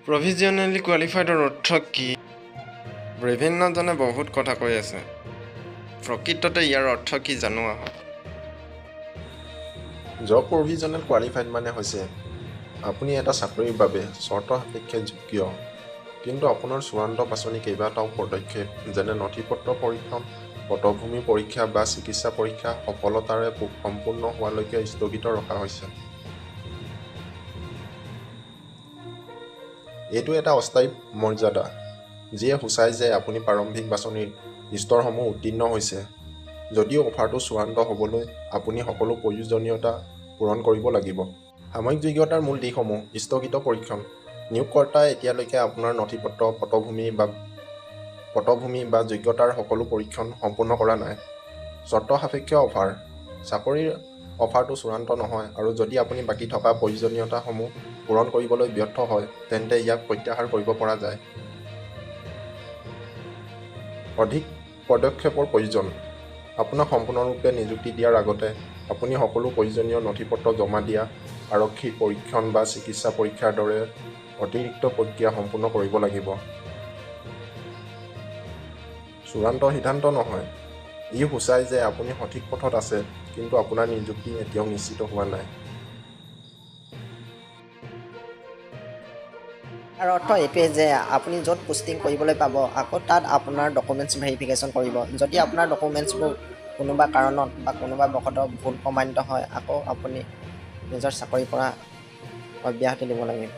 Provisionally qualified অৰ্থ কি? বিভিন্নজনে বহুত কথা কৈ আছে। প্ৰকৃততে ইয়াৰ অৰ্থ কি জানো আহক। জব প্ৰভিজনেল কোৱালিফাইড মানে হৈছে আপুনি এটা চাকৰিৰ বাবে চৰ্ত সাপেক্ষে যোগ্য, কিন্তু আপোনাৰ চূড়ান্ত বাছনি কেইবাটাও পদক্ষেপ যেনে নথিপত্ৰ পৰীক্ষণ, পটভূমি পৰীক্ষা বা চিকিৎসা পৰীক্ষা সফলতাৰে সম্পূৰ্ণ হোৱালৈকে স্থগিত ৰখা হৈছে। এইটো এটা অস্থায়ী মৰ্যাদা যিয়ে সূচায় যে আপুনি প্ৰাৰম্ভিক বাছনিৰ স্তৰসমূহ উত্তীৰ্ণ হৈছে, যদিও অফাৰটো চূড়ান্ত হ'বলৈ আপুনি সকলো প্ৰয়োজনীয়তা পূৰণ কৰিব লাগিব। সাময়িক যোগ্যতাৰ মূল দিশসমূহ: স্থগিত পৰীক্ষণ: নিয়োগকৰ্তাই এতিয়ালৈকে আপোনাৰ নথিপত্ৰ, পটভূমি বা যোগ্যতাৰ সকলো পৰীক্ষণ সম্পূৰ্ণ কৰা নাই। চৰ্ত সাপেক্ষ অফাৰ: চাকৰিৰ অফাৰটো চূড়ান্ত নহয় আৰু যদি আপুনি বাকী থকা প্ৰয়োজনীয়তাসমূহ পূৰণ কৰিবলৈ ব্যৰ্থ হয় তেন্তে ইয়াক প্ৰত্যাহাৰ কৰিব পৰা যায়। অধিক পদক্ষেপৰ প্ৰয়োজন: আপোনাক সম্পূৰ্ণৰূপে নিযুক্তি দিয়াৰ আগতে আপুনি সকলো প্ৰয়োজনীয় নথিপত্ৰ জমা দিয়া, আৰক্ষী পৰীক্ষণ বা চিকিৎসা পৰীক্ষাৰ দৰে অতিৰিক্ত প্ৰক্ৰিয়া সম্পূৰ্ণ কৰিব লাগিব। চূড়ান্ত সিদ্ধান্ত নহয়, ই সূচায় যে আপুনি সঠিক পথত আছে, কিন্তু আপোনাৰ নিযুক্তি এতিয়াও নিশ্চিত হোৱা নাই। তাৰ অৰ্থ এইটোৱে যে আপুনি য'ত পোষ্টিং কৰিবলৈ পাব আকৌ তাত আপোনাৰ ডকুমেণ্টছ ভেৰিফিকেশ্যন কৰিব। যদি আপোনাৰ ডকুমেণ্টছবোৰ কোনোবা কাৰণত বা কোনোবা বশতঃ ভুল প্ৰমাণিত হয় আকৌ আপুনি নিজৰ চাকৰিৰ পৰা অব্যাহতি দিব লাগিব।